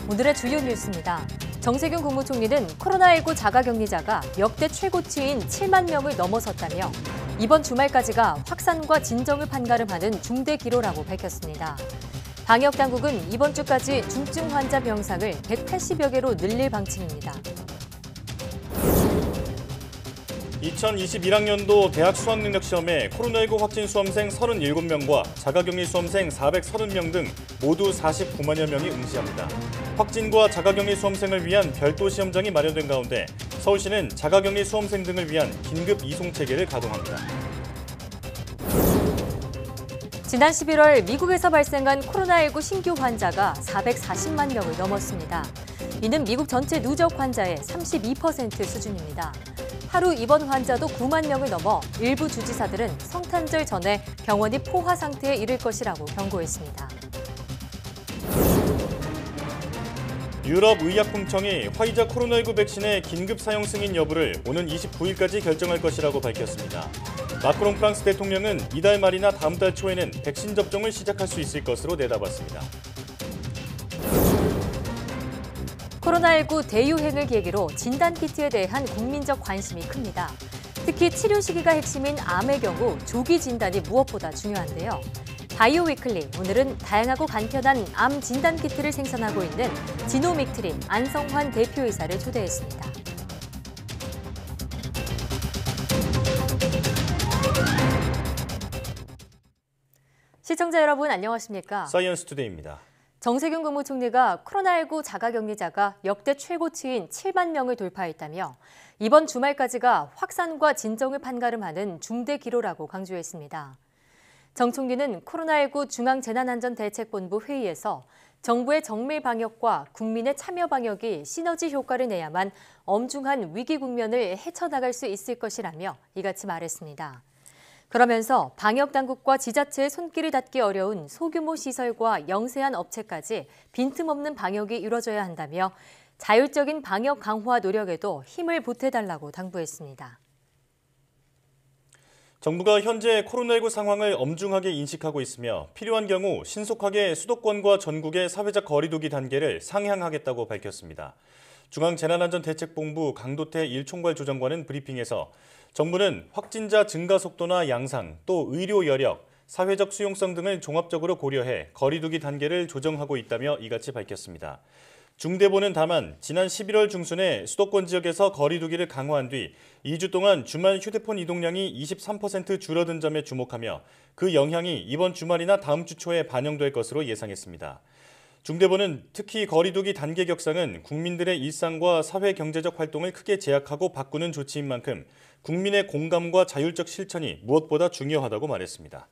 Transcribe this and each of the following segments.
오늘의 주요 뉴스입니다. 정세균 국무총리는 코로나19 자가격리자가 역대 최고치인 7만 명을 넘어섰다며 이번 주말까지가 확산과 진정을 판가름하는 중대 기로라고 밝혔습니다. 방역당국은 이번 주까지 중증 환자 병상을 180여 개로 늘릴 방침입니다. 2021학년도 대학 수학능력시험에 코로나19 확진 수험생 37명과 자가격리 수험생 430명 등 모두 49만여 명이 응시합니다. 확진과 자가격리 수험생을 위한 별도 시험장이 마련된 가운데 서울시는 자가격리 수험생 등을 위한 긴급 이송체계를 가동합니다. 지난 11월 미국에서 발생한 코로나19 신규 환자가 440만 명을 넘었습니다. 이는 미국 전체 누적 환자의 32% 수준입니다. 하루 입원 환자도 9만 명을 넘어 일부 주지사들은 성탄절 전에 병원이 포화 상태에 이를 것이라고 경고했습니다. 유럽의약품청이 화이자 코로나19 백신의 긴급 사용 승인 여부를 오는 29일까지 결정할 것이라고 밝혔습니다. 마크롱 프랑스 대통령은 이달 말이나 다음 달 초에는 백신 접종을 시작할 수 있을 것으로 내다봤습니다. 코로나19 대유행을 계기로 진단키트에 대한 국민적 관심이 큽니다. 특히 치료 시기가 핵심인 암의 경우 조기 진단이 무엇보다 중요한데요. 바이오위클리, 오늘은 다양하고 간편한 암 진단키트를 생산하고 있는 지노믹트림 안성환 대표이사를 초대했습니다. 시청자 여러분 안녕하십니까? 사이언스투데이입니다. 정세균 국무총리가 코로나19 자가격리자가 역대 최고치인 7만 명을 돌파했다며 이번 주말까지가 확산과 진정을 판가름하는 중대 기로라고 강조했습니다. 정 총리는 코로나19 중앙재난안전대책본부 회의에서 정부의 정밀 방역과 국민의 참여 방역이 시너지 효과를 내야만 엄중한 위기 국면을 헤쳐나갈 수 있을 것이라며 이같이 말했습니다. 그러면서 방역당국과 지자체의 손길을 닿기 어려운 소규모 시설과 영세한 업체까지 빈틈없는 방역이 이루어져야 한다며 자율적인 방역 강화 노력에도 힘을 보태달라고 당부했습니다. 정부가 현재 코로나19 상황을 엄중하게 인식하고 있으며 필요한 경우 신속하게 수도권과 전국의 사회적 거리 두기 단계를 상향하겠다고 밝혔습니다. 중앙재난안전대책본부 강도태 1총괄 조정관은 브리핑에서 정부는 확진자 증가 속도나 양상, 또 의료 여력, 사회적 수용성 등을 종합적으로 고려해 거리 두기 단계를 조정하고 있다며 이같이 밝혔습니다. 중대본은 다만 지난 11월 중순에 수도권 지역에서 거리 두기를 강화한 뒤 2주 동안 주말 휴대폰 이동량이 23% 줄어든 점에 주목하며 그 영향이 이번 주말이나 다음 주 초에 반영될 것으로 예상했습니다. 중대본은 특히 거리 두기 단계 격상은 국민들의 일상과 사회 경제적 활동을 크게 제약하고 바꾸는 조치인 만큼 국민의 공감과 자율적 실천이 무엇보다 중요하다고 말했습니다.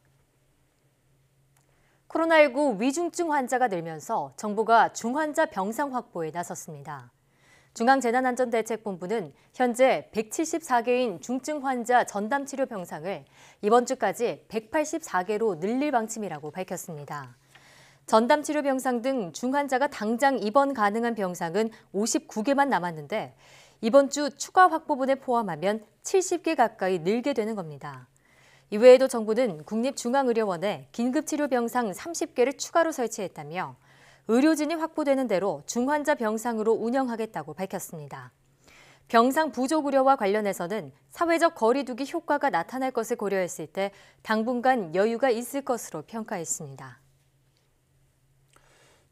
코로나19 위중증 환자가 늘면서 정부가 중환자 병상 확보에 나섰습니다. 중앙재난안전대책본부는 현재 174개인 중증 환자 전담 치료 병상을 이번 주까지 184개로 늘릴 방침이라고 밝혔습니다. 전담 치료 병상 등 중환자가 당장 입원 가능한 병상은 59개만 남았는데 이번 주 추가 확보분에 포함하면 70개 가까이 늘게 되는 겁니다. 이외에도 정부는 국립중앙의료원에 긴급치료병상 30개를 추가로 설치했다며 의료진이 확보되는 대로 중환자 병상으로 운영하겠다고 밝혔습니다. 병상 부족 우려와 관련해서는 사회적 거리 두기 효과가 나타날 것을 고려했을 때 당분간 여유가 있을 것으로 평가했습니다.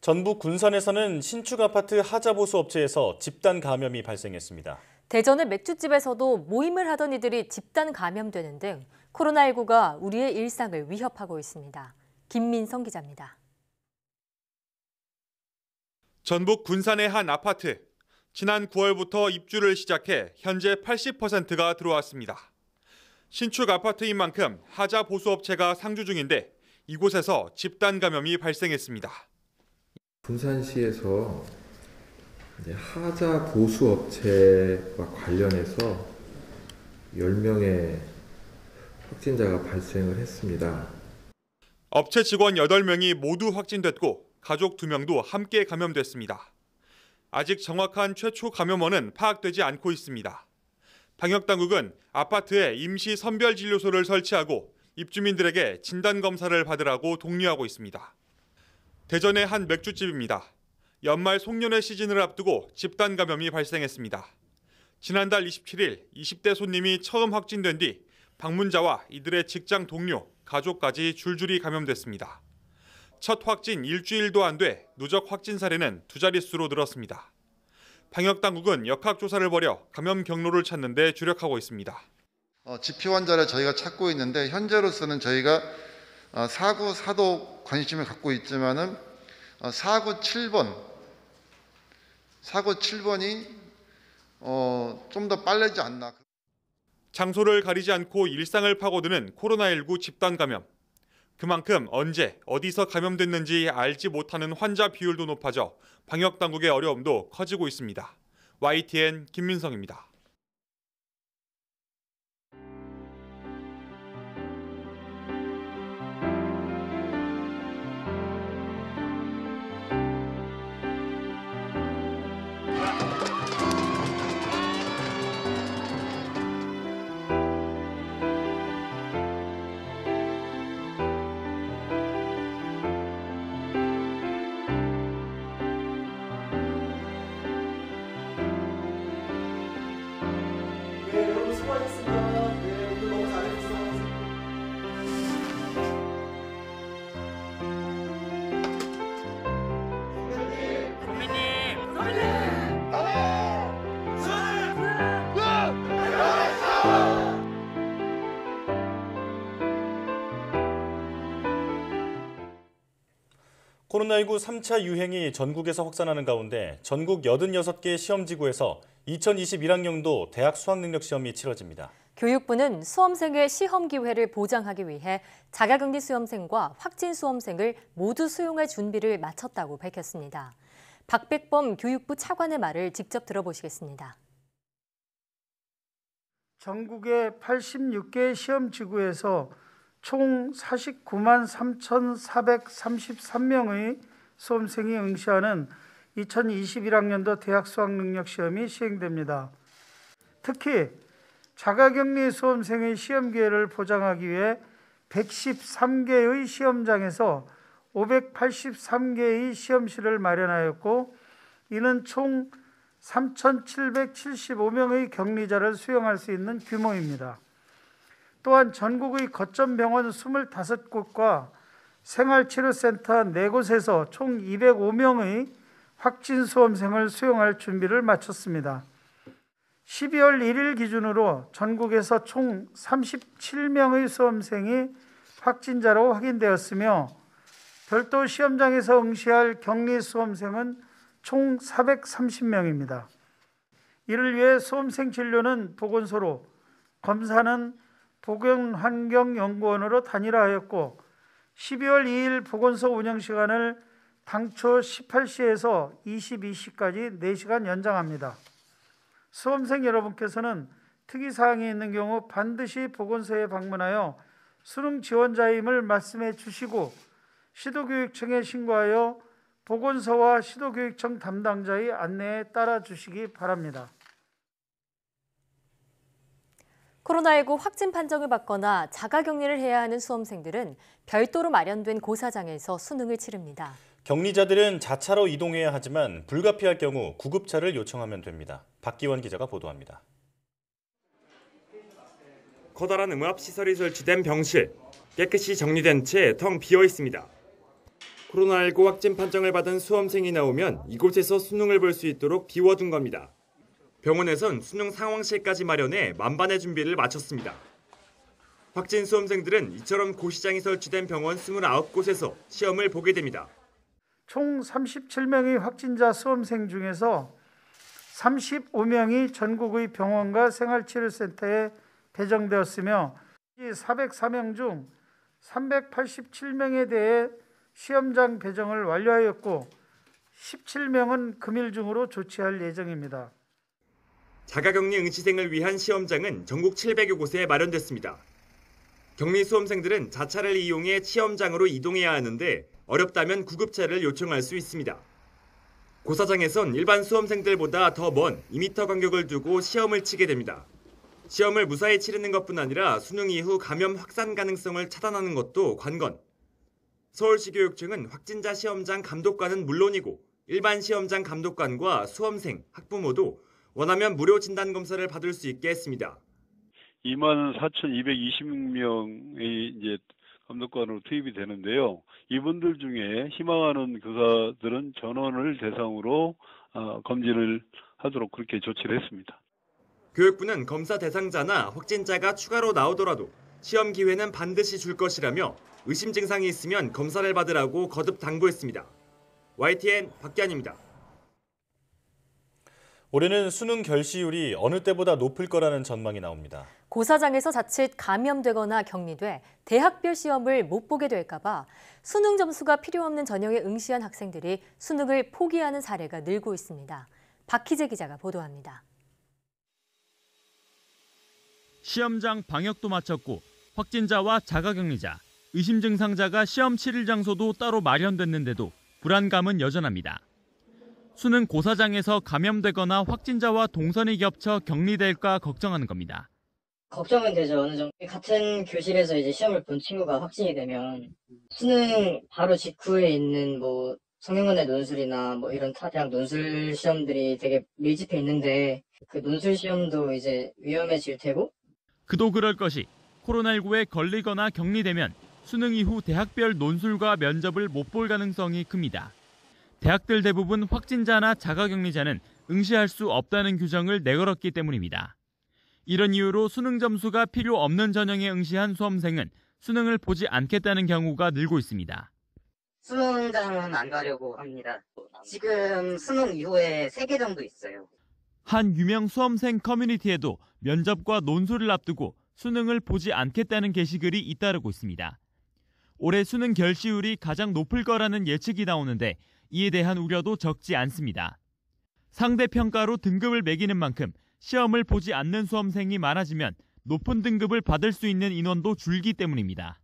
전북 군산에서는 신축 아파트 하자보수 업체에서 집단 감염이 발생했습니다. 대전의 맥주집에서도 모임을 하던 이들이 집단 감염되는 등 코로나19가 우리의 일상을 위협하고 있습니다. 김민성 기자입니다. 전북 군산의 한 아파트. 지난 9월부터 입주를 시작해 현재 80%가 들어왔습니다. 신축 아파트인 만큼 하자 보수업체가 상주 중인데 이곳에서 집단 감염이 발생했습니다. 군산시에서 하자 보수업체와 관련해서 10명의 확진자가 발생을 했습니다. 업체 직원 8명이 모두 확진됐고 가족 2명도 함께 감염됐습니다. 아직 정확한 최초 감염원은 파악되지 않고 있습니다. 방역당국은 아파트에 임시 선별진료소를 설치하고 입주민들에게 진단검사를 받으라고 독려하고 있습니다. 대전의 한 맥주집입니다. 연말 송년회 시즌을 앞두고 집단 감염이 발생했습니다. 지난달 27일 20대 손님이 처음 확진된 뒤 방문자와 이들의 직장 동료, 가족까지 줄줄이 감염됐습니다. 첫 확진 일주일도 안 돼 누적 확진 사례는 2자릿수로 늘었습니다. 방역당국은 역학조사를 벌여 감염 경로를 찾는 데 주력하고 있습니다. 지표 환자를 저희가 찾고 있는데 현재로서는 저희가 4구, 4도 관심을 갖고 있지만은 4구, 7번이 좀 더 빠르지 않나. 장소를 가리지 않고 일상을 파고드는 코로나19 집단 감염. 그만큼 언제, 어디서 감염됐는지 알지 못하는 환자 비율도 높아져 방역당국의 어려움도 커지고 있습니다. YTN 김민성입니다. 여러분 수고하셨습니다. 오늘 너무 잘해주셔서. 코로나19 3차 유행이 전국에서 확산하는 가운데 전국 86개 시험지구에서 2021학년도 대학 수학능력시험이 치러집니다. 교육부는 수험생의 시험 기회를 보장하기 위해 자가격리 수험생과 확진 수험생을 모두 수용할 준비를 마쳤다고 밝혔습니다. 박백범 교육부 차관의 말을 직접 들어보시겠습니다. 전국의 86개 시험지구에서 총 49만 3,433명의 수험생이 응시하는 2021학년도 대학 수학능력시험이 시행됩니다. 특히 자가격리 수험생의 시험 기회를 보장하기 위해 113개의 시험장에서 583개의 시험실을 마련하였고, 이는 총 3,775명의 격리자를 수용할 수 있는 규모입니다. 또한 전국의 거점 병원 25곳과 생활치료센터 4곳에서 총 205명의 확진 수험생을 수용할 준비를 마쳤습니다. 12월 1일 기준으로 전국에서 총 37명의 수험생이 확진자로 확인되었으며, 별도 시험장에서 응시할 격리 수험생은 총 430명입니다. 이를 위해 수험생 진료는 보건소로, 검사는 보건환경연구원으로 단일화하였고, 12월 2일 보건소 운영시간을 당초 18시에서 22시까지 4시간 연장합니다. 수험생 여러분께서는 특이사항이 있는 경우 반드시 보건소에 방문하여 수능 지원자임을 말씀해 주시고, 시도교육청에 신고하여 보건소와 시도교육청 담당자의 안내에 따라 주시기 바랍니다. 코로나19 확진 판정을 받거나 자가격리를 해야 하는 수험생들은 별도로 마련된 고사장에서 수능을 치릅니다. 격리자들은 자차로 이동해야 하지만 불가피할 경우 구급차를 요청하면 됩니다. 박기원 기자가 보도합니다. 커다란 음압시설이 설치된 병실, 깨끗이 정리된 채 텅 비어 있습니다. 코로나19 확진 판정을 받은 수험생이 나오면 이곳에서 수능을 볼 수 있도록 비워둔 겁니다. 병원에선 수능 상황실까지 마련해 만반의 준비를 마쳤습니다. 확진 수험생들은 이처럼 고시장이 설치된 병원 29곳에서 시험을 보게 됩니다. 총 37명의 확진자 수험생 중에서 35명이 전국의 병원과 생활치료센터에 배정되었으며, 404명 중 387명에 대해 시험장 배정을 완료하였고, 17명은 금일 중으로 조치할 예정입니다. 자가격리 응시생을 위한 시험장은 전국 700여 곳에 마련됐습니다. 격리 수험생들은 자차를 이용해 시험장으로 이동해야 하는데 어렵다면 구급차를 요청할 수 있습니다. 고사장에선 일반 수험생들보다 더 먼 2m 간격을 두고 시험을 치게 됩니다. 시험을 무사히 치르는 것뿐 아니라 수능 이후 감염 확산 가능성을 차단하는 것도 관건. 서울시 교육청은 확진자 시험장 감독관은 물론이고 일반 시험장 감독관과 수험생, 학부모도 원하면 무료 진단검사를 받을 수 있게 했습니다. 24,226명의 이제 감독관으로 투입이 되는데요. 이분들 중에 희망하는 그가들은 전원을 대상으로 검진을 하도록 그렇게 조치를 했습니다. 교육부는 검사 대상자나 확진자가 추가로 나오더라도 시험 기회는 반드시 줄 것이라며 의심 증상이 있으면 검사를 받으라고 거듭 당부했습니다. YTN 박기환입니다. 올해는 수능 결시율이 어느 때보다 높을 거라는 전망이 나옵니다. 고사장에서 자칫 감염되거나 격리돼 대학별 시험을 못 보게 될까 봐 수능 점수가 필요 없는 전형에 응시한 학생들이 수능을 포기하는 사례가 늘고 있습니다. 박희재 기자가 보도합니다. 시험장 방역도 마쳤고 확진자와 자가격리자, 의심 증상자가 시험 치를 장소도 따로 마련됐는데도 불안감은 여전합니다. 수능 고사장에서 감염되거나 확진자와 동선이 겹쳐 격리될까 걱정하는 겁니다. 걱정은 되죠. 어느 정도 같은 교실에서 이제 시험을 본 친구가 확진이 되면 수능 바로 직후에 있는 뭐 성균관대 논술이나 뭐 이런 타 대학 논술 시험들이 되게 밀집해 있는데 그 논술 시험도 이제 위험해질 테고. 그도 그럴 것이 코로나19에 걸리거나 격리되면 수능 이후 대학별 논술과 면접을 못 볼 가능성이 큽니다. 대학들 대부분 확진자나 자가격리자는 응시할 수 없다는 규정을 내걸었기 때문입니다. 이런 이유로 수능 점수가 필요 없는 전형에 응시한 수험생은 수능을 보지 않겠다는 경우가 늘고 있습니다. 수능장은 안 가려고 합니다. 지금 수능 이후에 3개 정도 있어요. 한 유명 수험생 커뮤니티에도 면접과 논술을 앞두고 수능을 보지 않겠다는 게시글이 잇따르고 있습니다. 올해 수능 결시율이 가장 높을 거라는 예측이 나오는데 이에 대한 우려도 적지 않습니다. 상대평가로 등급을 매기는 만큼 시험을 보지 않는 수험생이 많아지면 높은 등급을 받을 수 있는 인원도 줄기 때문입니다.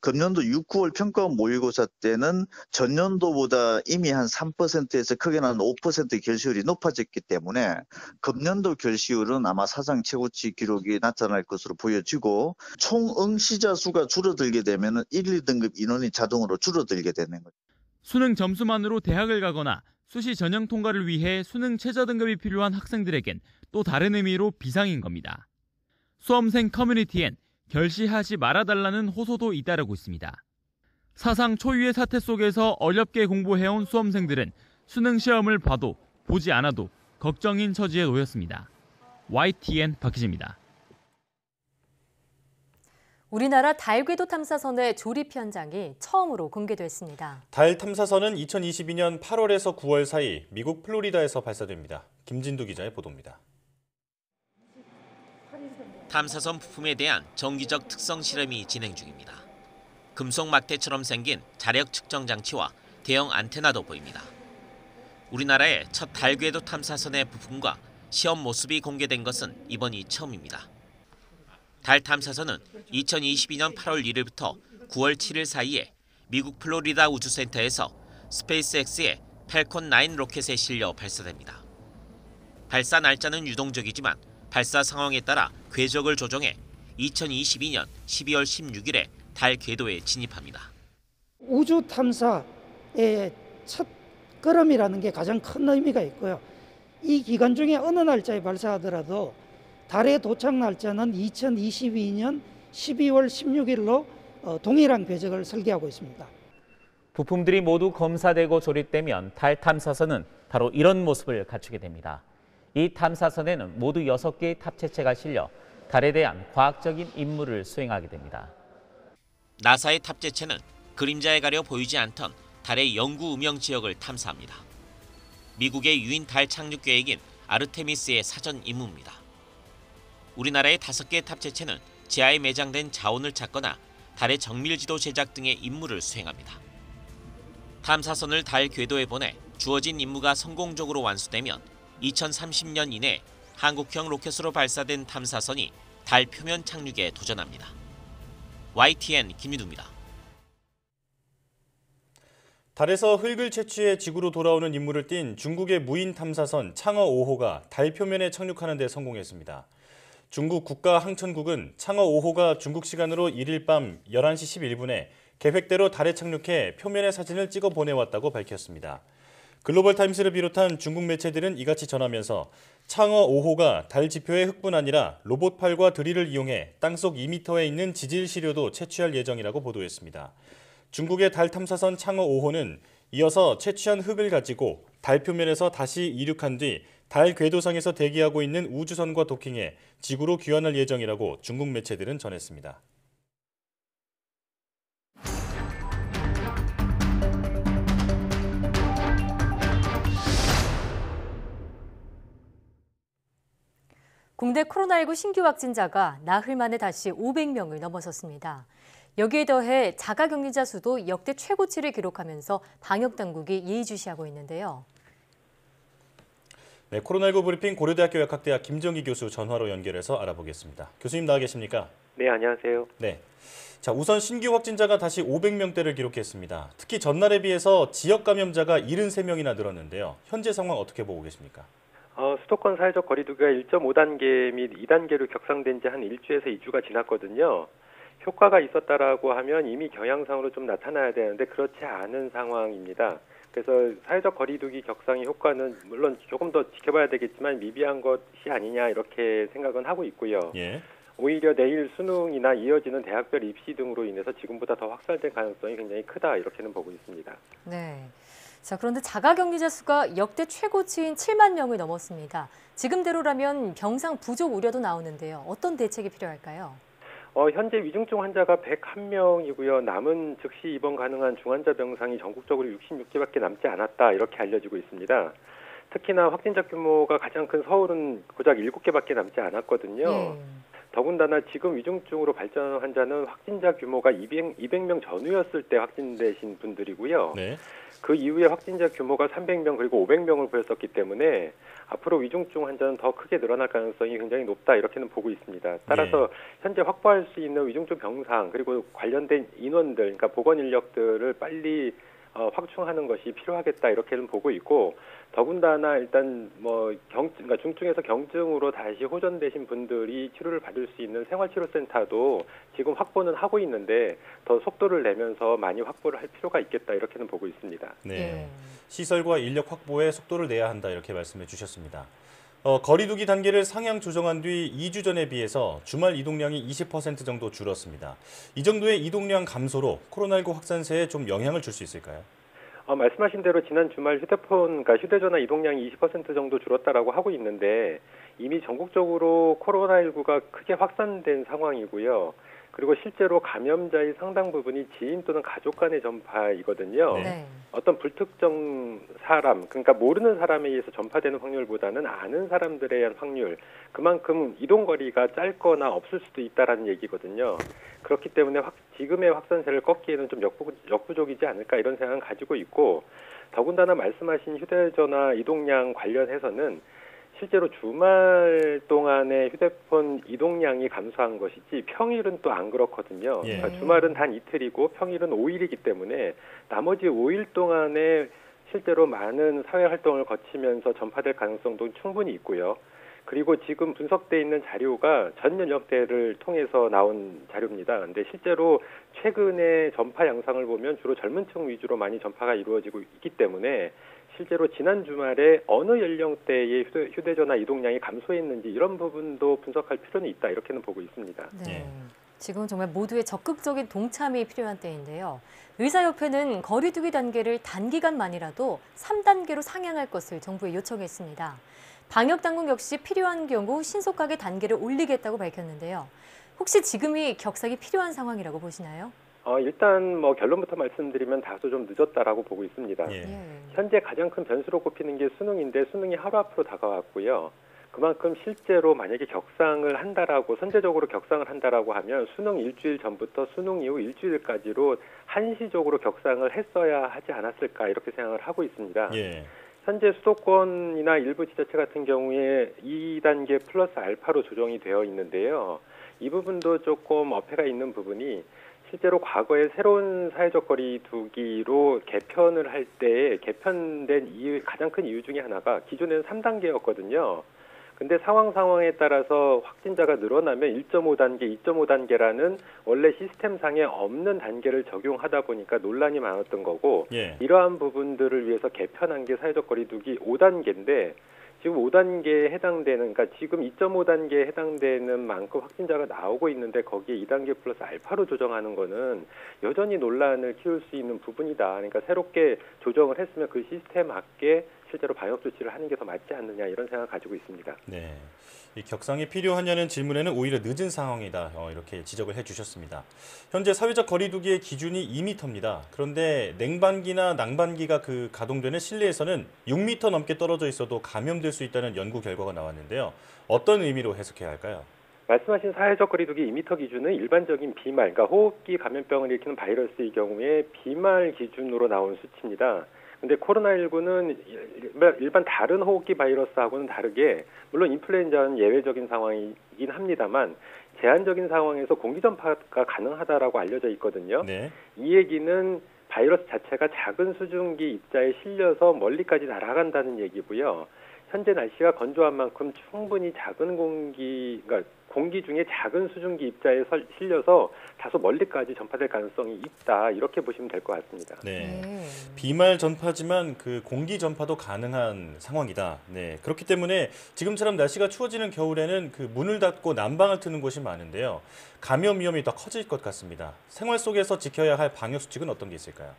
금년도 6, 9월 평가 모의고사 때는 전년도보다 이미 한 3%에서 크게는 한 5% 결시율이 높아졌기 때문에 금년도 결시율은 아마 사상 최고치 기록이 나타날 것으로 보여지고 총 응시자 수가 줄어들게 되면 1, 2등급 인원이 자동으로 줄어들게 되는 거죠. 수능 점수만으로 대학을 가거나 수시 전형 통과를 위해 수능 최저 등급이 필요한 학생들에겐 또 다른 의미로 비상인 겁니다. 수험생 커뮤니티엔 결시하지 말아달라는 호소도 잇따르고 있습니다. 사상 초유의 사태 속에서 어렵게 공부해온 수험생들은 수능 시험을 봐도 보지 않아도 걱정인 처지에 놓였습니다. YTN 박희재입니다. 우리나라 달 궤도 탐사선의 조립 현장이 처음으로 공개됐습니다. 달 탐사선은 2022년 8월에서 9월 사이 미국 플로리다에서 발사됩니다. 김진두 기자의 보도입니다. 탐사선 부품에 대한 정기적 특성 실험이 진행 중입니다. 금속 막대처럼 생긴 자력 측정 장치와 대형 안테나도 보입니다. 우리나라의 첫 달 궤도 탐사선의 부품과 시험 모습이 공개된 것은 이번이 처음입니다. 달 탐사선은 2022년 8월 1일부터 9월 7일 사이에 미국 플로리다 우주센터에서 스페이스X의 팰콘 9 로켓에 실려 발사됩니다. 발사 날짜는 유동적이지만 발사 상황에 따라 궤적을 조정해 2022년 12월 16일에 달 궤도에 진입합니다. 우주 탐사의 첫 걸음이라는 게 가장 큰 의미가 있고요. 이 기간 중에 어느 날짜에 발사하더라도 달의 도착 날짜는 2022년 12월 16일로 동일한 궤적을 설계하고 있습니다. 부품들이 모두 검사되고 조립되면 달 탐사선은 바로 이런 모습을 갖추게 됩니다. 이 탐사선에는 모두 6개의 탑재체가 실려 달에 대한 과학적인 임무를 수행하게 됩니다. 나사의 탑재체는 그림자에 가려 보이지 않던 달의 영구 음영 지역을 탐사합니다. 미국의 유인 달 착륙 계획인 아르테미스의 사전 임무입니다. 우리나라의 5개의 탑재체는 지하에 매장된 자원을 찾거나 달의 정밀지도 제작 등의 임무를 수행합니다. 탐사선을 달 궤도에 보내 주어진 임무가 성공적으로 완수되면 2030년 이내 한국형 로켓으로 발사된 탐사선이 달 표면 착륙에 도전합니다. YTN 김민우입니다. 달에서 흙을 채취해 지구로 돌아오는 임무를 띈 중국의 무인 탐사선 창어 5호가 달 표면에 착륙하는 데 성공했습니다. 중국 국가항천국은 창어 5호가 중국 시간으로 1일 밤 11시 11분에 계획대로 달에 착륙해 표면의 사진을 찍어 보내왔다고 밝혔습니다. 글로벌타임스를 비롯한 중국 매체들은 이같이 전하면서 창어 5호가 달 지표의 흙뿐 아니라 로봇팔과 드릴을 이용해 땅속 2m에 있는 지질 시료도 채취할 예정이라고 보도했습니다. 중국의 달 탐사선 창어 5호는 이어서 채취한 흙을 가지고 달 표면에서 다시 이륙한 뒤 달 궤도상에서 대기하고 있는 우주선과 도킹해 지구로 귀환할 예정이라고 중국 매체들은 전했습니다. 국내 코로나19 신규 확진자가 나흘 만에 다시 500명을 넘어섰습니다. 여기에 더해 자가격리자 수도 역대 최고치를 기록하면서 방역당국이 예의주시하고 있는데요. 네, 코로나19 브리핑 고려대학교 약학대학 김정기 교수 전화로 연결해서 알아보겠습니다. 교수님 나와 계십니까? 네, 안녕하세요. 네. 자, 우선 신규 확진자가 다시 500명대를 기록했습니다. 특히 전날에 비해서 지역 감염자가 73명이나 늘었는데요. 현재 상황 어떻게 보고 계십니까? 수도권 사회적 거리두기가 1.5단계 및 2단계로 격상된 지 한 1주에서 2주가 지났거든요. 효과가 있었다라고 하면 이미 경향상으로 좀 나타나야 되는데 그렇지 않은 상황입니다. 그래서 사회적 거리두기 격상의 효과는 물론 조금 더 지켜봐야 되겠지만 미비한 것이 아니냐 이렇게 생각은 하고 있고요. 예. 오히려 내일 수능이나 이어지는 대학별 입시 등으로 인해서 지금보다 더 확산될 가능성이 굉장히 크다 이렇게는 보고 있습니다. 네. 자, 그런데 자가격리자 수가 역대 최고치인 7만 명을 넘었습니다. 지금대로라면 병상 부족 우려도 나오는데요. 어떤 대책이 필요할까요? 현재 위중증 환자가 101명이고요. 남은 즉시 입원 가능한 중환자 병상이 전국적으로 66개밖에 남지 않았다 이렇게 알려지고 있습니다. 특히나 확진자 규모가 가장 큰 서울은 고작 7개밖에 남지 않았거든요. 더군다나 지금 위중증으로 발전한 환자는 확진자 규모가 200명 전후였을 때 확진되신 분들이고요. 네. 그 이후에 확진자 규모가 300명 그리고 500명을 보였었기 때문에 앞으로 위중증 환자는 더 크게 늘어날 가능성이 굉장히 높다 이렇게는 보고 있습니다. 따라서 현재 확보할 수 있는 위중증 병상 그리고 관련된 인원들, 그러니까 보건 인력들을 빨리 확충하는 것이 필요하겠다 이렇게는 보고 있고 더군다나 일단 그러니까 중증에서 경증으로 다시 호전되신 분들이 치료를 받을 수 있는 생활치료센터도 지금 확보는 하고 있는데 더 속도를 내면서 많이 확보를 할 필요가 있겠다 이렇게는 보고 있습니다. 네. 시설과 인력 확보에 속도를 내야 한다 이렇게 말씀해 주셨습니다. 거리두기 단계를 상향 조정한 뒤 2주 전에 비해서 주말 이동량이 20% 정도 줄었습니다. 이 정도의 이동량 감소로 코로나19 확산세에 좀 영향을 줄 수 있을까요? 말씀하신 대로 지난 주말 그러니까 휴대전화 이동량이 20% 정도 줄었다라고 하고 있는데 이미 전국적으로 코로나19가 크게 확산된 상황이고요. 그리고 실제로 감염자의 상당 부분이 지인 또는 가족 간의 전파이거든요. 네. 어떤 불특정 사람, 그러니까 모르는 사람에 의해서 전파되는 확률보다는 아는 사람들에 의한 확률, 그만큼 이동거리가 짧거나 없을 수도 있다라는 얘기거든요. 그렇기 때문에 지금의 확산세를 꺾기에는 좀 역부족이지 않을까 이런 생각을 가지고 있고 더군다나 말씀하신 휴대전화 이동량 관련해서는 실제로 주말 동안에 휴대폰 이동량이 감소한 것이지 평일은 또 안 그렇거든요. 그러니까 주말은 단 이틀이고 평일은 5일이기 때문에 나머지 5일 동안에 실제로 많은 사회활동을 거치면서 전파될 가능성도 충분히 있고요. 그리고 지금 분석돼 있는 자료가 전 연령대를 통해서 나온 자료입니다. 근데 실제로 최근에 전파 양상을 보면 주로 젊은 층 위주로 많이 전파가 이루어지고 있기 때문에 실제로 지난 주말에 어느 연령대의 휴대전화 이동량이 감소했는지 이런 부분도 분석할 필요는 있다 이렇게는 보고 있습니다. 네. 지금은 정말 모두의 적극적인 동참이 필요한 때인데요. 의사협회는 거리두기 단계를 단기간만이라도 3단계로 상향할 것을 정부에 요청했습니다. 방역당국 역시 필요한 경우 신속하게 단계를 올리겠다고 밝혔는데요. 혹시 지금이 격상이 필요한 상황이라고 보시나요? 일단 결론부터 말씀드리면 다소 좀 늦었다라고 보고 있습니다. 현재 가장 큰 변수로 꼽히는 게 수능인데 수능이 하루 앞으로 다가왔고요. 그만큼 실제로 만약에 격상을 한다라고 선제적으로 격상을 한다라고 하면 수능 일주일 전부터 수능 이후 일주일까지로 한시적으로 격상을 했어야 하지 않았을까 이렇게 생각을 하고 있습니다. 현재 수도권이나 일부 지자체 같은 경우에 2단계 플러스 알파로 조정이 되어 있는데요. 이 부분도 조금 어폐가 있는 부분이 실제로 과거에 새로운 사회적 거리두기로 개편을 할 때 개편된 가장 큰 이유 중에 하나가 기존에는 3단계였거든요. 근데 상황에 따라서 확진자가 늘어나면 1.5단계, 2.5단계라는 원래 시스템상에 없는 단계를 적용하다 보니까 논란이 많았던 거고 이러한 부분들을 위해서 개편한 게 사회적 거리두기 5단계인데 지금 5단계에 해당되는, 그러니까 지금 2.5단계에 해당되는 만큼 확진자가 나오고 있는데 거기에 2단계 플러스 알파로 조정하는 거는 여전히 논란을 키울 수 있는 부분이다. 그러니까 새롭게 조정을 했으면 그 시스템에 맞게 실제로 방역 조치를 하는 게 더 맞지 않느냐 이런 생각을 가지고 있습니다. 네, 이 격상이 필요하냐는 질문에는 오히려 늦은 상황이다 이렇게 지적을 해주셨습니다. 현재 사회적 거리두기의 기준이 2m입니다. 그런데 냉방기나 난방기가 가동되는 실내에서는 6m 넘게 떨어져 있어도 감염될 수 있다는 연구 결과가 나왔는데요. 어떤 의미로 해석해야 할까요? 말씀하신 사회적 거리두기 2m 기준은 일반적인 비말, 그러니까 호흡기 감염병을 일으키는 바이러스의 경우에 비말 기준으로 나온 수치입니다. 근데 코로나19는 일반 다른 호흡기 바이러스하고는 다르게 물론 인플루엔자는 예외적인 상황이긴 합니다만 제한적인 상황에서 공기 전파가 가능하다라고 알려져 있거든요. 이 얘기는 바이러스 자체가 작은 수증기 입자에 실려서 멀리까지 날아간다는 얘기고요. 현재 날씨가 건조한 만큼 충분히 작은 그러니까 공기 중에 작은 수증기 입자에 실려서 다소 멀리까지 전파될 가능성이 있다. 이렇게 보시면 될 것 같습니다. 네, 비말 전파지만 공기 전파도 가능한 상황이다. 네, 그렇기 때문에 지금처럼 날씨가 추워지는 겨울에는 문을 닫고 난방을 트는 곳이 많은데요. 감염 위험이 더 커질 것 같습니다. 생활 속에서 지켜야 할 방역 수칙은 어떤 게 있을까요?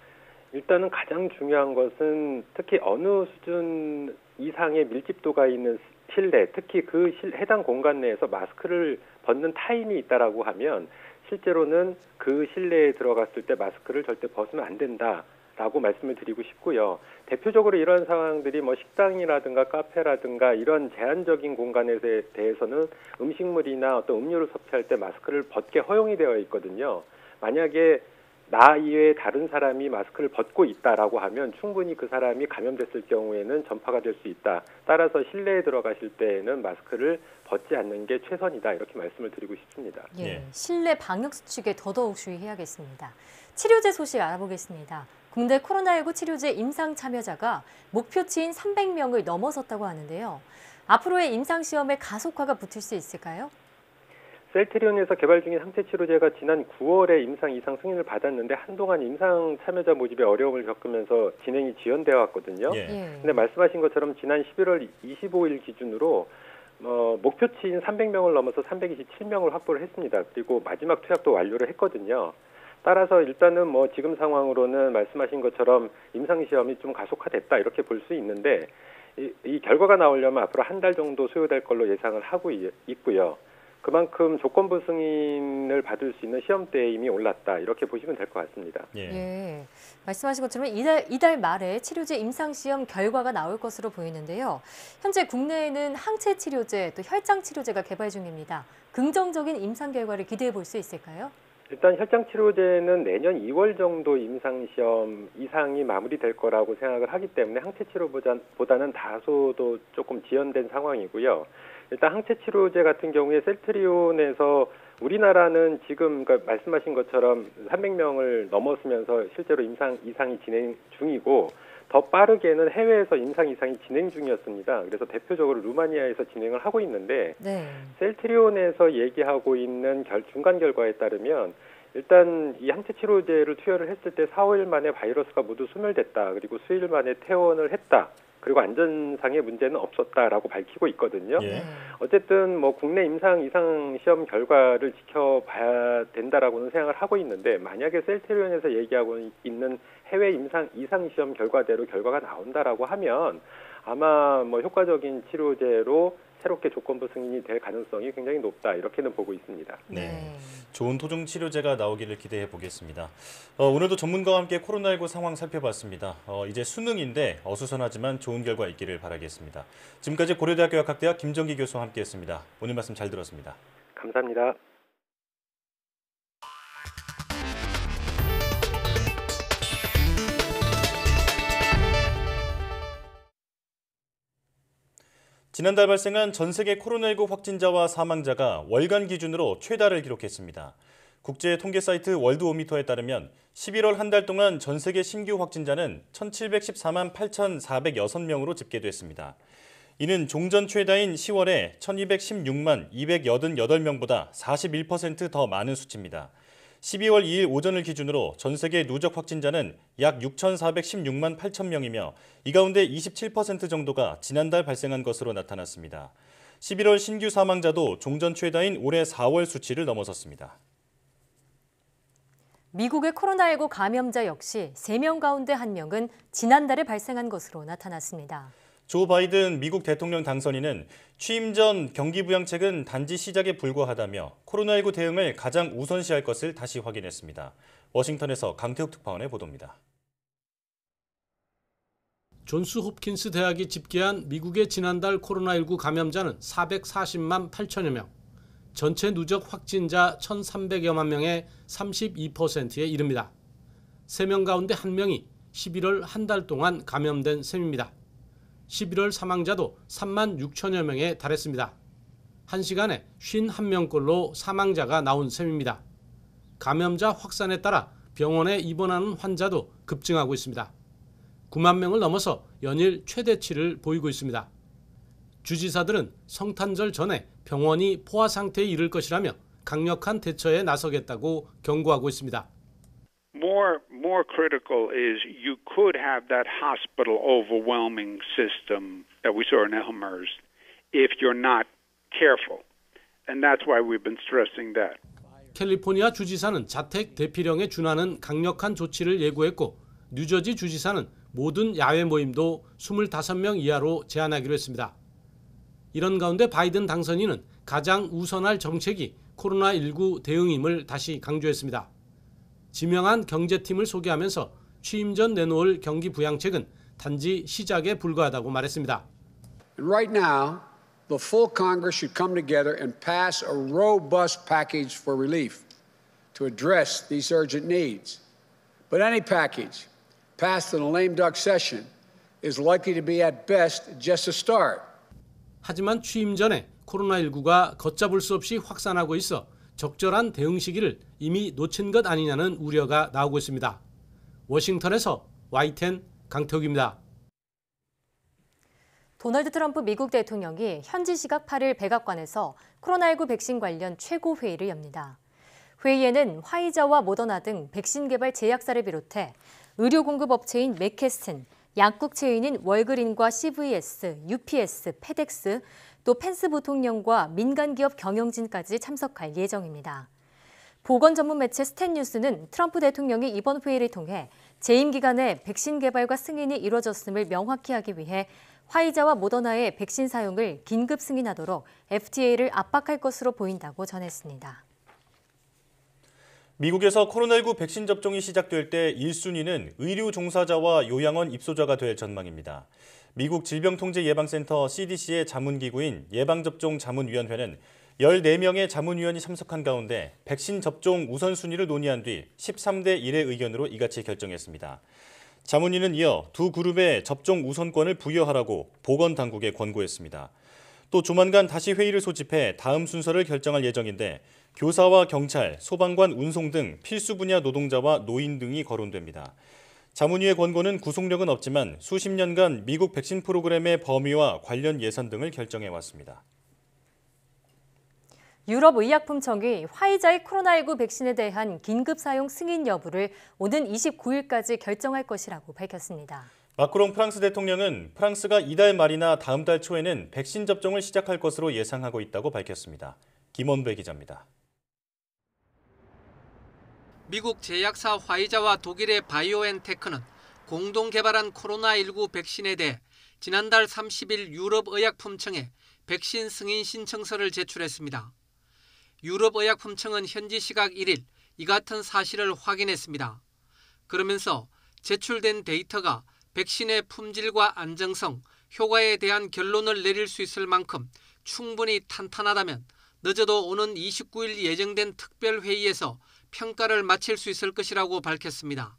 일단은 가장 중요한 것은 특히 어느 수준 이상의 밀집도가 있는 실내, 특히 해당 공간 내에서 마스크를 벗는 타인이 있다라고 하면 실제로는 그 실내에 들어갔을 때 마스크를 절대 벗으면 안 된다라고 말씀을 드리고 싶고요. 대표적으로 이런 상황들이 식당이라든가 카페라든가 이런 제한적인 공간에 대해서는 음식물이나 어떤 음료를 섭취할 때 마스크를 벗게 허용이 되어 있거든요. 만약에 나 이외에 다른 사람이 마스크를 벗고 있다라고 하면 충분히 그 사람이 감염됐을 경우에는 전파가 될 수 있다. 따라서 실내에 들어가실 때에는 마스크를 벗지 않는 게 최선이다. 이렇게 말씀을 드리고 싶습니다. 실내 방역 수칙에 더더욱 주의해야겠습니다. 치료제 소식 알아보겠습니다. 국내 코로나19 치료제 임상 참여자가 목표치인 300명을 넘어섰다고 하는데요. 앞으로의 임상시험에 가속화가 붙을 수 있을까요? 셀트리온에서 개발 중인 항체 치료제가 지난 9월에 임상 이상 승인을 받았는데 한동안 임상 참여자 모집에 어려움을 겪으면서 진행이 지연되어 왔거든요. 근데 말씀하신 것처럼 지난 11월 25일 기준으로 목표치인 300명을 넘어서 327명을 확보를 했습니다. 그리고 마지막 투약도 완료를 했거든요. 따라서 일단은 지금 상황으로는 말씀하신 것처럼 임상 시험이 좀 가속화됐다 이렇게 볼 수 있는데 이 결과가 나오려면 앞으로 한 달 정도 소요될 걸로 예상을 하고 있고요. 그만큼 조건부 승인을 받을 수 있는 시험대에 이미 올랐다. 이렇게 보시면 될 것 같습니다. 말씀하신 것처럼 이달 말에 치료제 임상시험 결과가 나올 것으로 보이는데요. 현재 국내에는 항체 치료제, 또 혈장 치료제가 개발 중입니다. 긍정적인 임상 결과를 기대해 볼 수 있을까요? 일단 혈장 치료제는 내년 2월 정도 임상시험 이상이 마무리될 거라고 생각을 하기 때문에 항체 치료보다는 다소도 조금 지연된 상황이고요. 일단 항체 치료제 같은 경우에 셀트리온에서 우리나라는 지금 말씀하신 것처럼 300명을 넘었으면서 실제로 임상 이상이 진행 중이고 더 빠르게는 해외에서 임상 이상이 진행 중이었습니다. 그래서 대표적으로 루마니아에서 진행을 하고 있는데 셀트리온에서 얘기하고 있는 중간 결과에 따르면 일단 이 항체 치료제를 투여를 했을 때 4, 5일 만에 바이러스가 모두 소멸됐다. 그리고 수일 만에 퇴원을 했다. 그리고 안전상의 문제는 없었다라고 밝히고 있거든요. 어쨌든 국내 임상 이상 시험 결과를 지켜봐야 된다라고는 생각을 하고 있는데 만약에 셀트리온에서 얘기하고 있는 해외 임상 이상 시험 결과대로 결과가 나온다라고 하면 아마 효과적인 치료제로 새롭게 조건부 승인이 될 가능성이 굉장히 높다. 이렇게는 보고 있습니다. 좋은 토종 치료제가 나오기를 기대해 보겠습니다. 오늘도 전문가와 함께 코로나19 상황 살펴봤습니다. 이제 수능인데 어수선하지만 좋은 결과 있기를 바라겠습니다. 지금까지 고려대학교 약학대학 김정기 교수와 함께했습니다. 오늘 말씀 잘 들었습니다. 감사합니다. 지난달 발생한 전 세계 코로나19 확진자와 사망자가 월간 기준으로 최다를 기록했습니다. 국제 통계 사이트 월드오미터에 따르면 11월 한 달 동안 전 세계 신규 확진자는 1,714만 8,406명으로 집계됐습니다. 이는 종전 최다인 10월에 1216만 288명보다 41% 더 많은 수치입니다. 12월 2일 오전을 기준으로 전 세계 누적 확진자는 약 6,416만 8천 명이며 이 가운데 27% 정도가 지난달 발생한 것으로 나타났습니다. 11월 신규 사망자도 종전 최다인 올해 4월 수치를 넘어섰습니다. 미국의 코로나19 감염자 역시 3명 가운데 1명은 지난달에 발생한 것으로 나타났습니다. 조 바이든 미국 대통령 당선인은 취임 전 경기 부양책은 단지 시작에 불과하다며 코로나19 대응을 가장 우선시할 것을 다시 확인했습니다. 워싱턴에서 강태욱 특파원의 보도입니다. 존스 홉킨스 대학이 집계한 미국의 지난달 코로나19 감염자는 440만 8천여 명, 전체 누적 확진자 1,300여만 명의 32%에 이릅니다. 3명 가운데 1명이 11월 한 달 동안 감염된 셈입니다. 11월 사망자도 3만 6천여 명에 달했습니다. 1시간에 51명꼴로 사망자가 나온 셈입니다. 감염자 확산에 따라 병원에 입원하는 환자도 급증하고 있습니다. 9만 명을 넘어서 연일 최대치를 보이고 있습니다. 주지사들은 성탄절 전에 병원이 포화 상태에 이를 것이라며 강력한 대처에 나서겠다고 경고하고 있습니다. More critical is you could have that hospital overwhelming system that we saw in Elmhurst if you're not careful. And that's why we've been stressing that. 캘리포니아 주지사는 자택 대피령에 준하는 강력한 조치를 예고했고 뉴저지 주지사는 모든 야외 모임도 25명 이하로 제한하기로 했습니다. 이런 가운데 바이든 당선인은 가장 우선할 정책이 코로나19 대응임을 다시 강조했습니다. 지명한 경제팀을 소개하면서 취임 전 내놓을 경기 부양책은 단지 시작에 불과하다고 말했습니다. And right now, the full Congress should come together and pass a robust package for relief to address these urgent needs. But any package passed in a lame duck session is likely to be at best just a start. 하지만 취임 전에 코로나19가 걷잡을 수 없이 확산하고 있어 적절한 대응 시기를 이미 놓친 것 아니냐는 우려가 나오고 있습니다. 워싱턴에서 YTN 강태욱입니다. 도널드 트럼프 미국 대통령이 현지 시각 8일 백악관에서 코로나19 백신 관련 최고회의를 엽니다. 회의에는 화이자와 모더나 등 백신 개발 제약사를 비롯해 의료 공급 업체인 맥케스튼, 약국 체인인 월그린과 CVS, UPS, 페덱스, 또 펜스 부통령과 민간기업 경영진까지 참석할 예정입니다. 보건 전문 매체 스탠뉴스는 트럼프 대통령이 이번 회의를 통해 재임 기간에 백신 개발과 승인이 이루어졌음을 명확히 하기 위해 화이자와 모더나의 백신 사용을 긴급 승인하도록 FDA를 압박할 것으로 보인다고 전했습니다. 미국에서 코로나19 백신 접종이 시작될 때 1순위는 의료 종사자와 요양원 입소자가 될 전망입니다. 미국 질병통제예방센터 CDC의 자문기구인 예방접종자문위원회는 14명의 자문위원이 참석한 가운데 백신 접종 우선순위를 논의한 뒤 13대 1의 의견으로 이같이 결정했습니다. 자문위는 이어 두 그룹에 접종 우선권을 부여하라고 보건당국에 권고했습니다. 또 조만간 다시 회의를 소집해 다음 순서를 결정할 예정인데 교사와 경찰, 소방관, 운송 등 필수 분야 노동자와 노인 등이 거론됩니다. 자문위의 권고는 구속력은 없지만 수십 년간 미국 백신 프로그램의 범위와 관련 예산 등을 결정해왔습니다. 유럽의약품청이 화이자의 코로나19 백신에 대한 긴급 사용 승인 여부를 오는 29일까지 결정할 것이라고 밝혔습니다. 마크롱 프랑스 대통령은 프랑스가 이달 말이나 다음 달 초에는 백신 접종을 시작할 것으로 예상하고 있다고 밝혔습니다. 김원배 기자입니다. 미국 제약사 화이자와 독일의 바이오엔테크는 공동 개발한 코로나19 백신에 대해 지난달 30일 유럽의약품청에 백신 승인 신청서를 제출했습니다. 유럽의약품청은 현지 시각 1일 이 같은 사실을 확인했습니다. 그러면서 제출된 데이터가 백신의 품질과 안정성, 효과에 대한 결론을 내릴 수 있을 만큼 충분히 탄탄하다면 늦어도 오는 29일 예정된 특별회의에서 평가를 마칠 수 있을 것이라고 밝혔습니다.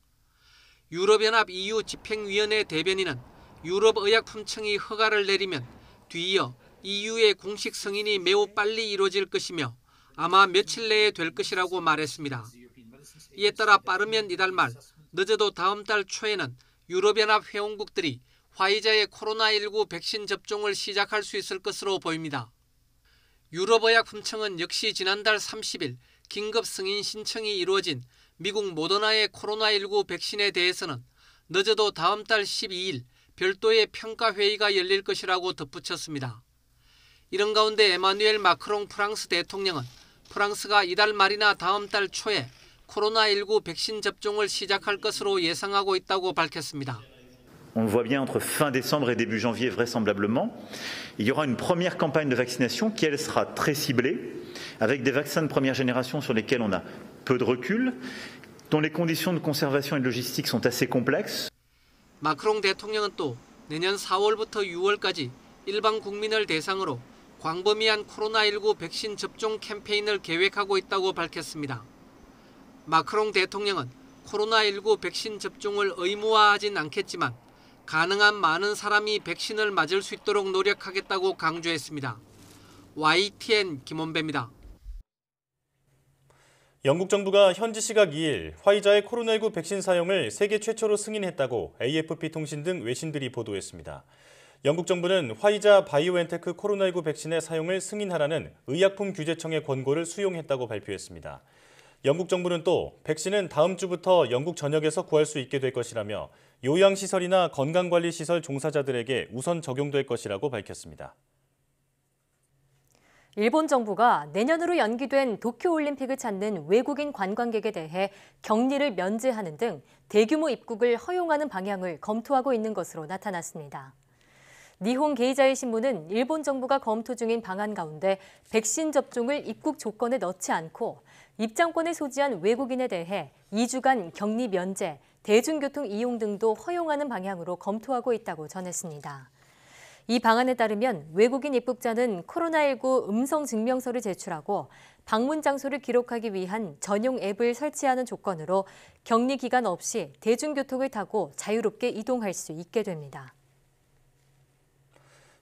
유럽연합 EU 집행위원회 대변인은 유럽의약품청이 허가를 내리면 뒤이어 EU의 공식 승인이 매우 빨리 이루어질 것이며 아마 며칠 내에 될 것이라고 말했습니다. 이에 따라 빠르면 이달 말, 늦어도 다음 달 초에는 유럽연합 회원국들이 화이자의 코로나19 백신 접종을 시작할 수 있을 것으로 보입니다. 유럽의약품청은 역시 지난달 30일 긴급 승인 신청이 이루어진 미국 모더나의 코로나19 백신에 대해서는 늦어도 다음 달 12일 별도의 평가회의가 열릴 것이라고 덧붙였습니다. 이런 가운데 에마누엘 마크롱 프랑스 대통령은 프랑스가 이달 말이나 다음 달 초에 코로나19 백신 접종을 시작할 것으로 예상하고 있다고 밝혔습니다. On le voit bien entre fin décembre et début janvier vraisemblablement. Il y aura une première campagne de vaccination qui, elle, sera très ciblée, avec des vaccins de première génération sur lesquels on a peu de recul, dont les conditions de conservation et de logistique sont assez complexes. 마크롱 대통령은 또 내년 4월부터 6월까지 일반 국민을 대상으로 광범위한 코로나19 백신 접종 캠페인을 계획하고 있다고 밝혔습니다. 마크롱 대통령은 코로나19 백신 접종을 의무화하진 않겠지만 가능한 많은 사람이 백신을 맞을 수 있도록 노력하겠다고 강조했습니다. YTN 김원배입니다. 영국 정부가 현지 시각 2일 화이자의 코로나19 백신 사용을 세계 최초로 승인했다고 AFP 통신 등 외신들이 보도했습니다. 영국 정부는 화이자 바이오엔테크 코로나19 백신의 사용을 승인하라는 의약품규제청의 권고를 수용했다고 발표했습니다. 영국 정부는 또 백신은 다음 주부터 영국 전역에서 구할 수 있게 될 것이라며 요양시설이나 건강관리시설 종사자들에게 우선 적용될 것이라고 밝혔습니다. 일본 정부가 내년으로 연기된 도쿄올림픽을 찾는 외국인 관광객에 대해 격리를 면제하는 등 대규모 입국을 허용하는 방향을 검토하고 있는 것으로 나타났습니다. 니혼 게이자이 신문은 일본 정부가 검토 중인 방안 가운데 백신 접종을 입국 조건에 넣지 않고 입장권을 소지한 외국인에 대해 2주간 격리 면제, 대중교통 이용 등도 허용하는 방향으로 검토하고 있다고 전했습니다. 이 방안에 따르면 외국인 입국자는 코로나19 음성 증명서를 제출하고 방문 장소를 기록하기 위한 전용 앱을 설치하는 조건으로 격리 기간 없이 대중교통을 타고 자유롭게 이동할 수 있게 됩니다.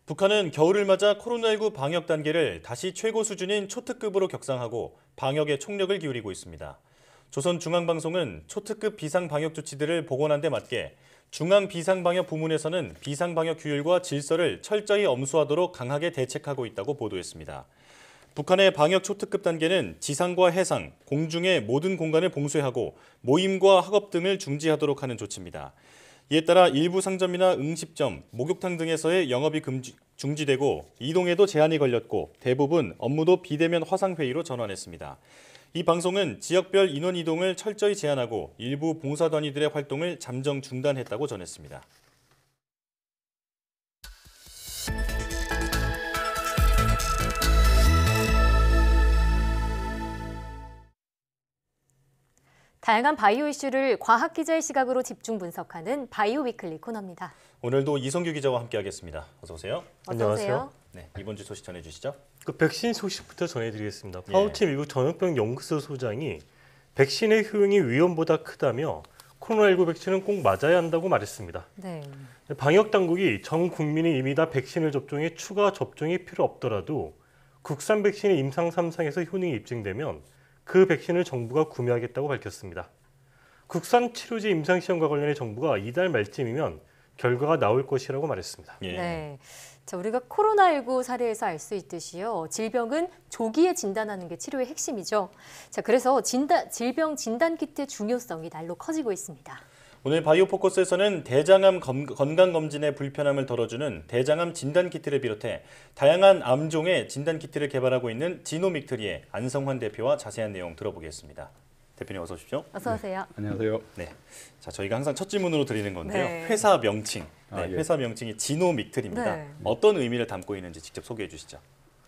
북한은 겨울을 맞아 코로나19 방역 단계를 다시 최고 수준인 초특급으로 격상하고 방역에 총력을 기울이고 있습니다. 조선중앙방송은 초특급 비상방역 조치들을 복원한 데 맞게 중앙비상방역 부문에서는 비상방역 규율과 질서를 철저히 엄수하도록 강하게 대책하고 있다고 보도했습니다. 북한의 방역 초특급 단계는 지상과 해상, 공중의 모든 공간을 봉쇄하고 모임과 학업 등을 중지하도록 하는 조치입니다. 이에 따라 일부 상점이나 음식점, 목욕탕 등에서의 영업이 중지되고 이동에도 제한이 걸렸고 대부분 업무도 비대면 화상회의로 전환했습니다. 이 방송은 지역별 인원 이동을 철저히 제한하고 일부 봉사단위들의 활동을 잠정 중단했다고 전했습니다. 다양한 바이오 이슈를 과학 기자의 시각으로 집중 분석하는 바이오 위클리 코너입니다. 오늘도 이성규 기자와 함께하겠습니다. 어서 오세요. 안녕하세요. 네, 이번 주 소식 전해주시죠. 백신 소식부터 전해드리겠습니다. 파우치 미국 전염병 연구소 소장이 백신의 효용이 위험보다 크다며 코로나19 백신은 꼭 맞아야 한다고 말했습니다. 네. 방역 당국이 전 국민이 이미 다 백신을 접종해 추가 접종이 필요 없더라도 국산 백신이 임상 3상에서 효능이 입증되면 그 백신을 정부가 구매하겠다고 밝혔습니다. 국산 치료제 임상시험과 관련해 정부가 이달 말쯤이면 결과가 나올 것이라고 말했습니다. 네. 자, 우리가 코로나19 사례에서 알 수 있듯이요. 질병은 조기에 진단하는 게 치료의 핵심이죠. 자, 그래서 질병 진단 키트의 중요성이 날로 커지고 있습니다. 오늘 바이오 포커스에서는 대장암 건강검진의 불편함을 덜어주는 대장암 진단키트를 비롯해 다양한 암종의 진단키트를 개발하고 있는 지노믹트리의 안성환 대표와 자세한 내용 들어보겠습니다. 대표님 어서 오십시오. 어서 오세요. 네. 안녕하세요. 네, 자 저희가 항상 첫 질문으로 드리는 건데요. 네. 회사 명칭, 예. 회사 명칭이 지노믹트리입니다. 네. 어떤 의미를 담고 있는지 직접 소개해 주시죠.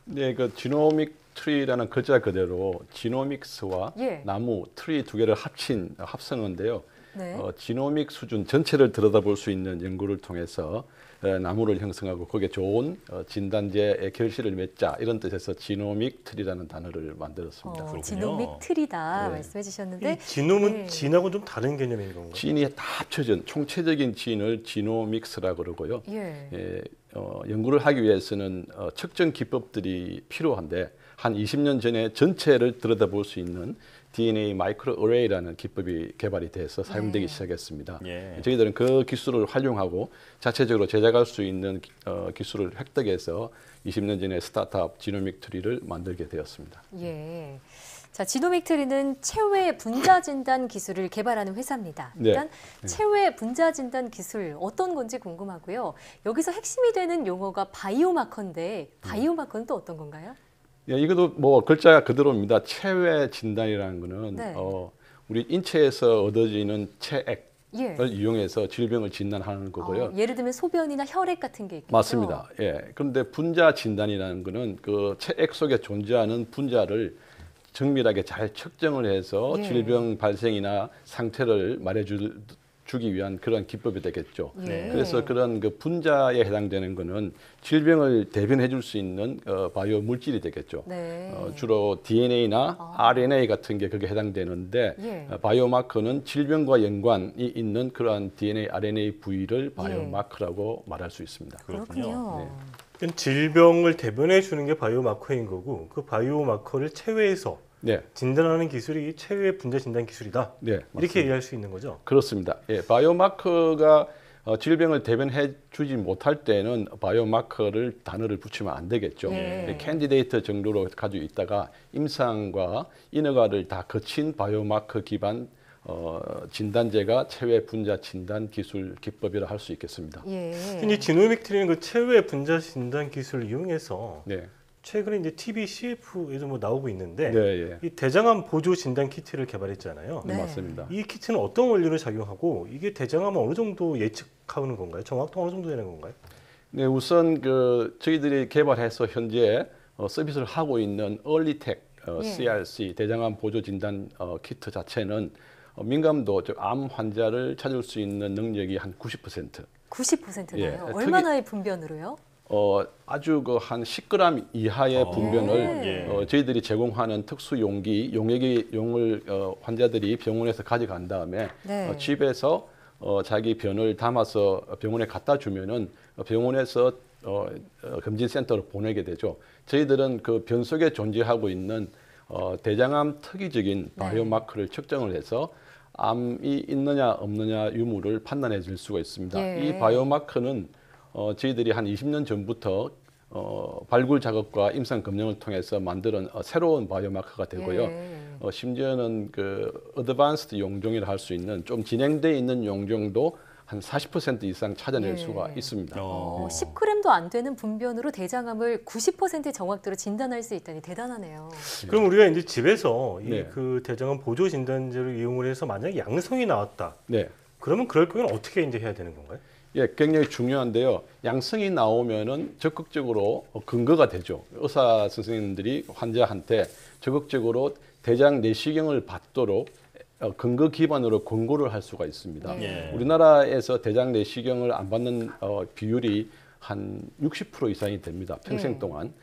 네, 그 지노믹 트리라는 글자 그대로 지노믹스와 나무, 트리 두 개를 합친 합성어인데요. 네. 지노믹 수준 전체를 들여다볼 수 있는 연구를 통해서 나무를 형성하고 거기에 좋은 진단제의 결실을 맺자 이런 뜻에서 지노믹 트리라는 단어를 만들었습니다. 지노믹 트리다 말씀해 주셨는데 이 지놈은 진하고 좀 다른 개념인 건가요? 진이 다 합쳐진 총체적인 진을 지노믹스라고 그러고요. 연구를 하기 위해서는 측정 기법들이 필요한데 한 20년 전에 전체를 들여다볼 수 있는 DNA 마이크로 어레이라는 기법이 개발이 돼서 사용되기 시작했습니다. 예. 저희들은 그 기술을 활용하고 자체적으로 제작할 수 있는 기술을 획득해서 20년 전에 스타트업 지노믹 트리를 만들게 되었습니다. 예. 자, 지노믹 트리는 체외 분자 진단 기술을 개발하는 회사입니다. 네. 일단 체외 분자 진단 기술 어떤 건지 궁금하고요. 여기서 핵심이 되는 용어가 바이오마커인데 바이오마커는 또 어떤 건가요? 예, 이것도 뭐 글자 그대로입니다. 체외 진단이라는 거는 네. 우리 인체에서 얻어지는 체액을 예. 이용해서 질병을 진단하는 거고요. 예를 들면 소변이나 혈액 같은 게 있겠죠? 맞습니다. 예. 그런데 분자 진단이라는 거는 그 체액 속에 존재하는 분자를 정밀하게 잘 측정을 해서 예. 질병 발생이나 상태를 말해주기 위한 그런 기법이 되겠죠. 예. 그래서 그런 그 분자에 해당되는 거는 질병을 대변해 줄 수 있는 바이오 물질이 되겠죠. 네. 주로 DNA나 RNA 같은 게 그게 해당되는데 예. 바이오마커는 질병과 연관이 있는 그러한 DNA, RNA 부위를 바이오마커라고 말할 수 있습니다. 그렇군요. 네. 질병을 대변해 주는 게 바이오마커인 거고 그 바이오마커를 체외해서 네. 진단하는 기술이 체외 분자 진단 기술이다. 네, 이렇게 맞습니다. 이해할 수 있는 거죠? 그렇습니다. 예, 바이오마커가 질병을 대변해 주지 못할 때는 바이오마커를 단어를 붙이면 안 되겠죠. 예. 캔디데이트 정도로 가지고 있다가 임상과 인허가를 다 거친 바이오마커 기반 진단제가 체외 분자 진단 기술 기법이라 할 수 있겠습니다. 예. 이 지노믹 트리는 그 체외 분자 진단 기술을 이용해서 네. 최근에 이제 TV CF에도 뭐 나오고 있는데 네, 예. 이 대장암 보조 진단 키트를 개발했잖아요. 네. 맞습니다. 이 키트는 어떤 원리로 작용하고 이게 대장암을 어느 정도 예측하는 건가요? 정확도 어느 정도 되는 건가요? 네, 우선 그 저희들이 개발해서 현재 서비스를 하고 있는 얼리텍 CRC 대장암 보조 진단 키트 자체는 민감도 즉 암 환자를 찾을 수 있는 능력이 한 90%. 90%나요? 예, 얼마나의 분변으로요? 아주 그 한 10g 이하의 분변을 저희들이 제공하는 특수 용기, 용을 환자들이 병원에서 가져간 다음에 네. 집에서 자기 변을 담아서 병원에 갖다 주면은 병원에서 검진센터로 보내게 되죠. 저희들은 그 변 속에 존재하고 있는 대장암 특이적인 바이오마커를 측정을 해서 암이 있느냐 없느냐 유무를 판단해 줄 수가 있습니다. 예. 이 바이오마커는 저희들이 한 20년 전부터 발굴 작업과 임상 검증을 통해서 만드는 새로운 바이오마커가 되고요. 심지어는 그 어드밴스드 용종이라 할 수 있는 좀 진행되어 있는 용종도 한 40% 이상 찾아낼 수가 있습니다. 10g도 안 되는 분변으로 대장암을 90% 정확도로 진단할 수 있다니 대단하네요. 그럼 우리가 이제 집에서 네. 그 대장암 보조 진단제를 이용을 해서 만약에 양성이 나왔다. 네. 그러면 그럴 경우는 어떻게 이제 해야 되는 건가요? 예, 굉장히 중요한데요. 양성이 나오면은 적극적으로 근거가 되죠. 의사 선생님들이 환자한테 적극적으로 대장 내시경을 받도록 근거 기반으로 권고를 할 수가 있습니다. 예. 우리나라에서 대장 내시경을 안 받는 비율이 한 60% 이상이 됩니다. 평생 동안.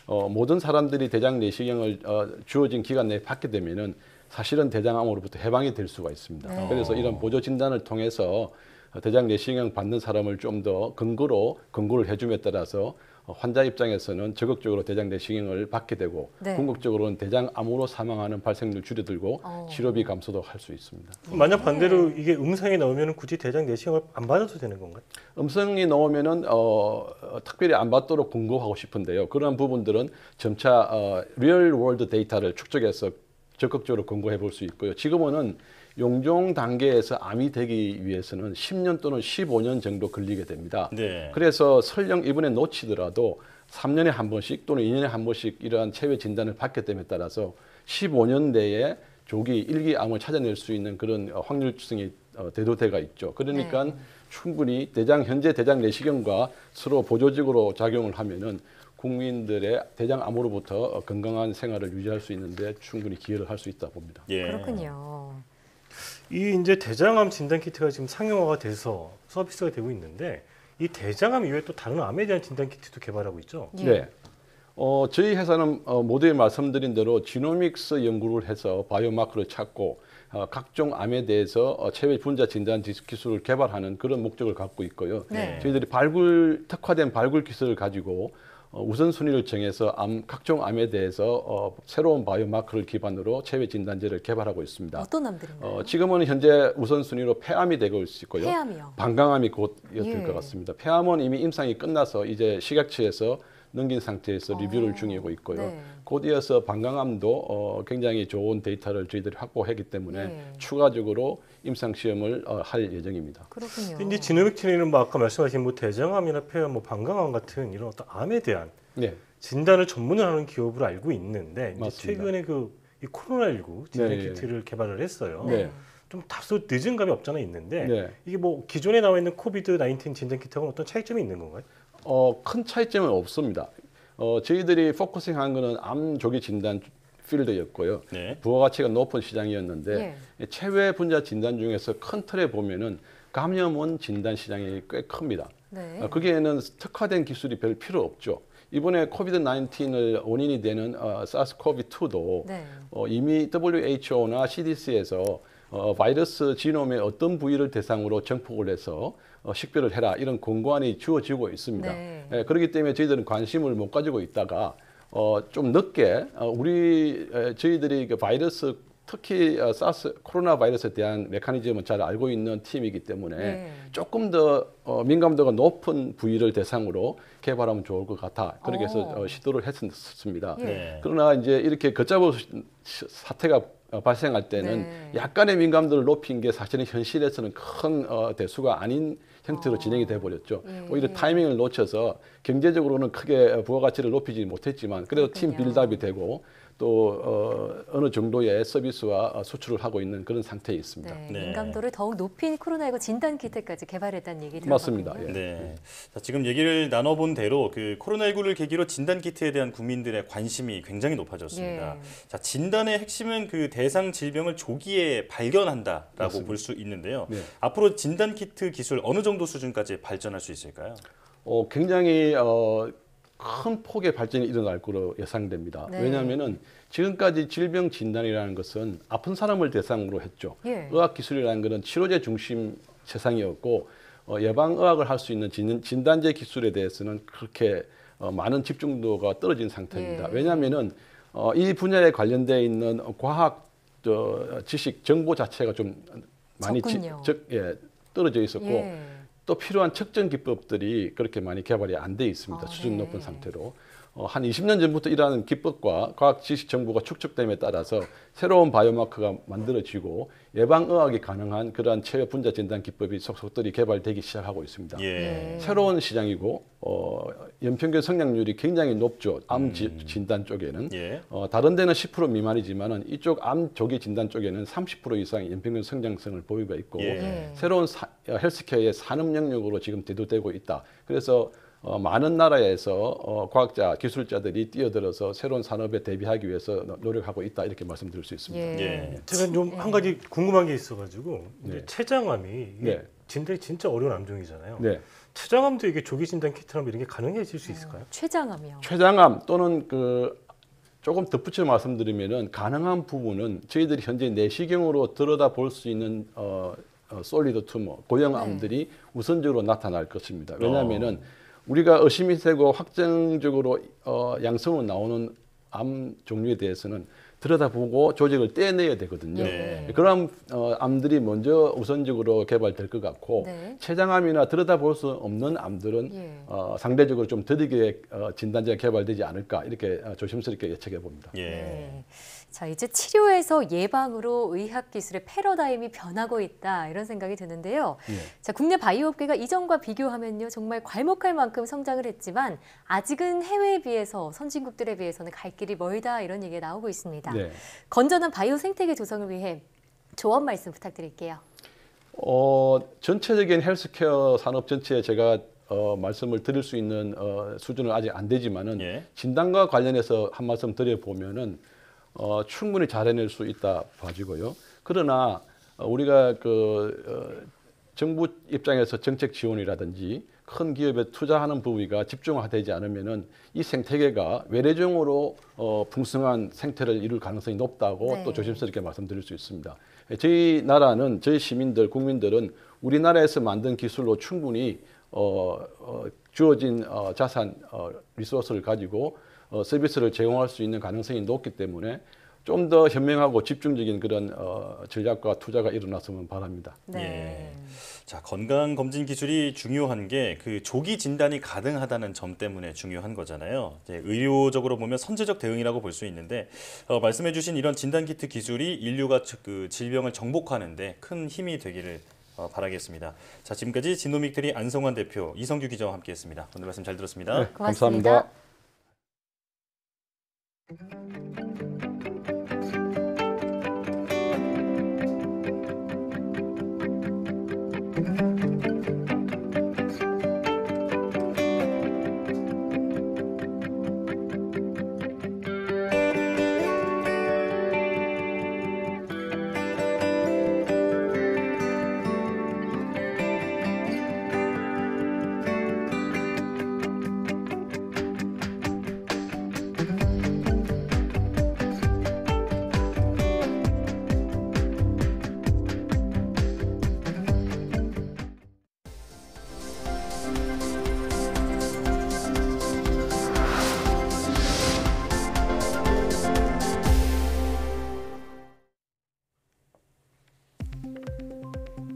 모든 사람들이 대장 내시경을 주어진 기간 내에 받게 되면은 사실은 대장암으로부터 해방이 될 수가 있습니다. 네. 그래서 이런 보조 진단을 통해서 대장 내시경 받는 사람을 좀 더 권고를 해줌에 따라서 환자 입장에서는 적극적으로 대장 내시경을 받게 되고 네. 궁극적으로는 대장암으로 사망하는 발생률 줄여들고 치료비 감소도 할 수 있습니다. 만약 반대로 이게 음성이 나오면 굳이 대장 내시경을 안 받아도 되는 건가요? 음성이 나오면은 특별히 안 받도록 권고하고 싶은데요. 그런 부분들은 점차 리얼 월드 데이터를 축적해서 적극적으로 권고해 볼 수 있고요. 지금은 용종 단계에서 암이 되기 위해서는 10년 또는 15년 정도 걸리게 됩니다. 네. 그래서 설령 이번에 놓치더라도 3년에 한 번씩 또는 2년에 한 번씩 이러한 체외 진단을 받게 됨에 따라서 15년 내에 조기 1기 암을 찾아낼 수 있는 그런 확률성이 대도돼가 있죠. 그러니까 충분히 현재 대장 내시경과 서로 보조적으로 작용을 하면은 국민들의 대장암으로부터 건강한 생활을 유지할 수 있는데 충분히 기여를 할 수 있다 봅니다. 예. 그렇군요. 이 이제 대장암 진단 키트가 지금 상용화가 돼서 서비스가 되고 있는데 이 대장암 이외에 또 다른 암에 대한 진단 키트도 개발하고 있죠? 네. 저희 회사는 모두에 말씀드린 대로 지노믹스 연구를 해서 바이오마커를 찾고 각종 암에 대해서 체외 분자 진단 기술을 개발하는 그런 목적을 갖고 있고요. 네. 저희들이 특화된 발굴 기술을 가지고 우선순위를 정해서 각종 암에 대해서 새로운 바이오마커를 기반으로 체외 진단제를 개발하고 있습니다. 어떤 암들인가요? 지금은 현재 우선순위로 폐암이 되고 있고요. 폐암이요? 방광암이 곧 이어질 것 같습니다. 폐암은 이미 임상이 끝나서 이제 식약처에서 넘긴 상태에서 리뷰를 중이고 있고요. 네. 곧 이어서 방광암도 굉장히 좋은 데이터를 저희들이 확보했기 때문에 추가적으로 임상 시험을 할 예정입니다. 그렇군요. 근데 지노믹 트리는 뭐 아까 말씀하신 뭐 대장암이나 폐암, 뭐 방광암 같은 이런 어떤 암에 대한 진단을 전문을 하는 기업으로 알고 있는데 이제 최근에 이 코로나19 진단 키트를 개발을 했어요. 좀 다소 늦은 감이 없잖아 있는데 이게 뭐 기존에 나와 있는 코비드 19 진단 키트하고는 어떤 차이점이 있는 건가요? 큰 차이점은 없습니다. 저희들이 포커싱한 거는 암 조기 진단 필드였고요. 부가가치가 높은 시장이었는데 체외 분자 진단 중에서 큰 틀에 보면은 감염원 진단 시장이 꽤 큽니다. 거기에는 특화된 기술이 별 필요 없죠. 이번에 코비드 19을 원인이 되는 사스코비2도 이미 WHO나 CDC에서 바이러스 지놈의 어떤 부위를 대상으로 정폭을 해서 식별을 해라 이런 권고안이 주어지고 있습니다. 그렇기 때문에 저희들은 관심을 못 가지고 있다가 좀 늦게 저희들이 그 바이러스 특히 코로나 바이러스에 대한 메커니즘을 잘 알고 있는 팀이기 때문에 조금 더 민감도가 높은 부위를 대상으로 개발하면 좋을 것 같아. 그렇게 해서 시도를 했습니다. 그러나 이제 이렇게 걷잡을 사태가 발생할 때는 약간의 민감도를 높인 게 사실은 현실에서는 큰 대수가 아닌 형태로 진행이 돼 버렸죠. 오히려 타이밍을 놓쳐서 경제적으로는 크게 부가가치를 높이지 못했지만 그래도 팀 빌드업이 되고 또 어느 정도의 서비스와 수출을 하고 있는 그런 상태에 있습니다. 민감도를 더욱 높인 코로나19 진단 키트까지 개발했다는 얘기 맞습니다. 자, 지금 얘기를 나눠본 대로 그 코로나19를 계기로 진단 키트에 대한 국민들의 관심이 굉장히 높아졌습니다. 자, 진단의 핵심은 그 대상 질병을 조기에 발견한다라고 볼 수 있는데요. 앞으로 진단 키트 기술 어느 정도 수준까지 발전할 수 있을까요? 굉장히 큰 폭의 발전이 일어날 거로 예상됩니다. 왜냐하면은 지금까지 질병 진단이라는 것은 아픈 사람을 대상으로 했죠. 의학기술이라는 것은 치료제 중심 세상이었고 예방의학을 할 수 있는 진단제 기술에 대해서는 그렇게 많은 집중도가 떨어진 상태입니다. 왜냐하면은 이 분야에 관련되어 있는 과학 지식 정보 자체가 좀 많이 떨어져 있었고 또 필요한 측정 기법들이 그렇게 많이 개발이 안 돼 있습니다. 수준 높은 상태로. 한 20년 전부터 이러한 기법과 과학 지식 정보가 축적됨에 따라서 새로운 바이오마커가 만들어지고 예방의학이 가능한 그러한 체외 분자 진단 기법이 속속들이 개발되기 시작하고 있습니다. 새로운 시장이고 연평균 성장률이 굉장히 높죠. 암 진단 쪽에는. 다른 데는 10% 미만이지만은 이쪽 암 조기 진단 쪽에는 30% 이상의 연평균 성장성을 보이고 있고 새로운 헬스케어의 산업 영역으로 지금 대두되고 있다. 그래서 많은 나라에서 과학자, 기술자들이 뛰어들어서 새로운 산업에 대비하기 위해서 노력하고 있다 이렇게 말씀드릴 수 있습니다. 제가 좀 한 가지 궁금한 게 있어가지고 췌장암이 진단이 진짜 어려운 암종이잖아요. 췌장암도 이게 조기 진단 키트라면 이런 게 가능해질 수 있을까요? 췌장암이요. 췌장암 또는 조금 덧붙여 말씀드리면은 가능한 부분은 저희들이 현재 내시경으로 들여다볼 수 있는 솔리드 투머, 고형암들이 우선적으로 나타날 것입니다. 왜냐하면은 우리가 의심이 되고 확정적으로 양성으로 나오는 암 종류에 대해서는 들여다보고 조직을 떼내야 되거든요. 그런 암들이 먼저 우선적으로 개발될 것 같고 췌장암이나 들여다볼 수 없는 암들은 상대적으로 좀 더디게 진단제가 개발되지 않을까 이렇게 조심스럽게 예측해 봅니다. 자, 이제 치료에서 예방으로 의학 기술의 패러다임이 변하고 있다 이런 생각이 드는데요. 자, 국내 바이오업계가 이전과 비교하면요 정말 괄목할 만큼 성장을 했지만 아직은 해외에 비해서 선진국들에 비해서는 갈 길이 멀다 이런 얘기가 나오고 있습니다. 건전한 바이오 생태계 조성을 위해 조언 말씀 부탁드릴게요. 전체적인 헬스케어 산업 전체에 제가 말씀을 드릴 수 있는 수준은 아직 안 되지만은 진단과 관련해서 한 말씀 드려보면은 충분히 잘 해낼 수 있다 봐지고요. 그러나 우리가 정부 입장에서 정책 지원이라든지 큰 기업에 투자하는 부위가 집중화되지 않으면은 이 생태계가 외래종으로 풍성한 생태를 이룰 가능성이 높다고 또 조심스럽게 말씀드릴 수 있습니다. 저희 나라는 저희 시민들, 국민들은 우리나라에서 만든 기술로 충분히 주어진 자산 리소스를 가지고 서비스를 제공할 수 있는 가능성이 높기 때문에 좀 더 현명하고 집중적인 그런 전략과 투자가 일어났으면 바랍니다. 네. 자, 건강 검진 기술이 중요한 게 그 조기 진단이 가능하다는 점 때문에 중요한 거잖아요. 의료적으로 보면 선제적 대응이라고 볼 수 있는데 말씀해주신 이런 진단 키트 기술이 인류가 그 질병을 정복하는데 큰 힘이 되기를 바라겠습니다. 자, 지금까지 진노믹트리 안성환 대표, 이성규 기자와 함께했습니다. 오늘 말씀 잘 들었습니다. 네, 감사합니다.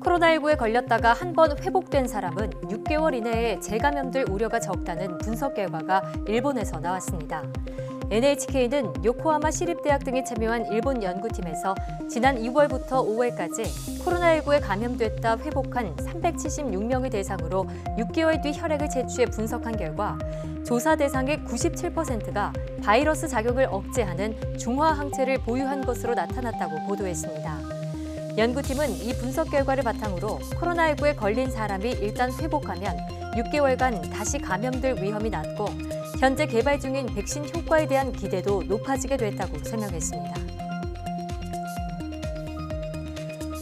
코로나19에 걸렸다가 한 번 회복된 사람은 6개월 이내에 재감염될 우려가 적다는 분석 결과가 일본에서 나왔습니다. NHK는 요코하마 시립대학 등이 참여한 일본 연구팀에서 지난 2월부터 5월까지 코로나19에 감염됐다 회복한 376명의 대상으로 6개월 뒤 혈액을 채취해 분석한 결과 조사 대상의 97%가 바이러스 자격을 억제하는 중화 항체를 보유한 것으로 나타났다고 보도했습니다. 연구팀은 이 분석 결과를 바탕으로 코로나19에 걸린 사람이 일단 회복하면 6개월간 다시 감염될 위험이 낮고 현재 개발 중인 백신 효과에 대한 기대도 높아지게 됐다고 설명했습니다.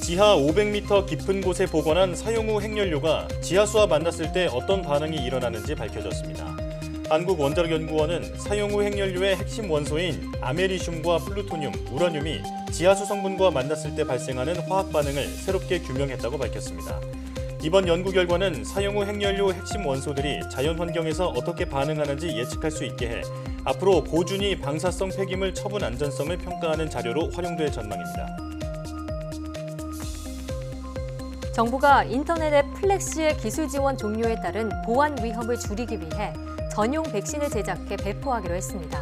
지하 500m 깊은 곳에 보관한 사용 후 핵연료가 지하수와 만났을 때 어떤 반응이 일어나는지 밝혀졌습니다. 한국원자력연구원은 사용 후 핵연료의 핵심 원소인 아메리슘과 플루토늄, 우라늄이 지하수 성분과 만났을 때 발생하는 화학 반응을 새롭게 규명했다고 밝혔습니다. 이번 연구 결과는 사용 후 핵연료 핵심 원소들이 자연 환경에서 어떻게 반응하는지 예측할 수 있게 해 앞으로 고준위 방사성 폐기물 처분 안전성을 평가하는 자료로 활용될 전망입니다. 정부가 인터넷의 플래시의 기술 지원 종료에 따른 보안 위험을 줄이기 위해 전용 백신을 제작해 배포하기로 했습니다.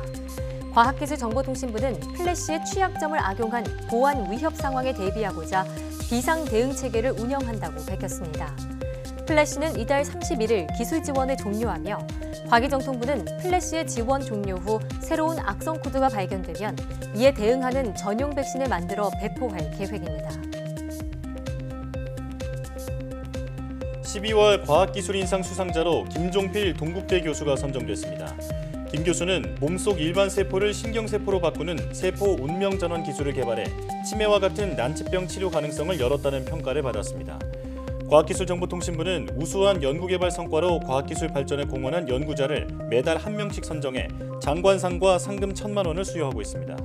과학기술정보통신부는 플래시의 취약점을 악용한 보안 위협 상황에 대비하고자 비상 대응 체계를 운영한다고 밝혔습니다. 플래시는 이달 31일 기술 지원을 종료하며 과기정통부는 플래시의 지원 종료 후 새로운 악성 코드가 발견되면 이에 대응하는 전용 백신을 만들어 배포할 계획입니다. 12월 과학기술인상 수상자로 김종필 동국대 교수가 선정됐습니다. 김 교수는 몸속 일반 세포를 신경세포로 바꾸는 세포 운명전환 기술을 개발해 치매와 같은 난치병 치료 가능성을 열었다는 평가를 받았습니다. 과학기술정보통신부는 우수한 연구개발 성과로 과학기술 발전에 공헌한 연구자를 매달 1명씩 선정해 장관상과 상금 1,000만 원을 수여하고 있습니다.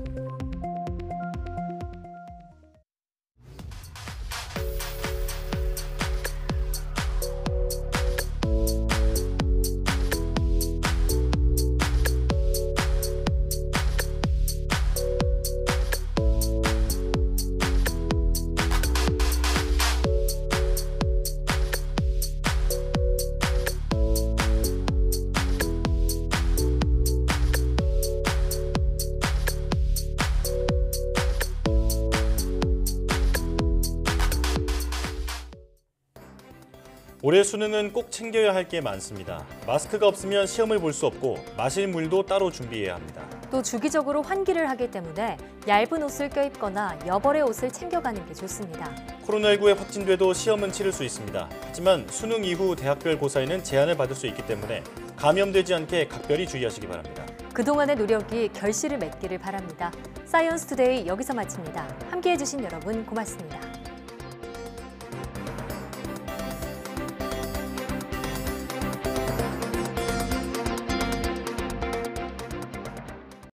올해 수능은 꼭 챙겨야 할 게 많습니다. 마스크가 없으면 시험을 볼 수 없고 마실 물도 따로 준비해야 합니다. 또 주기적으로 환기를 하기 때문에 얇은 옷을 껴입거나 여벌의 옷을 챙겨가는 게 좋습니다. 코로나19에 확진돼도 시험은 치를 수 있습니다. 하지만 수능 이후 대학별 고사에는 제한을 받을 수 있기 때문에 감염되지 않게 각별히 주의하시기 바랍니다. 그동안의 노력이 결실을 맺기를 바랍니다. 사이언스 투데이 여기서 마칩니다. 함께해 주신 여러분 고맙습니다.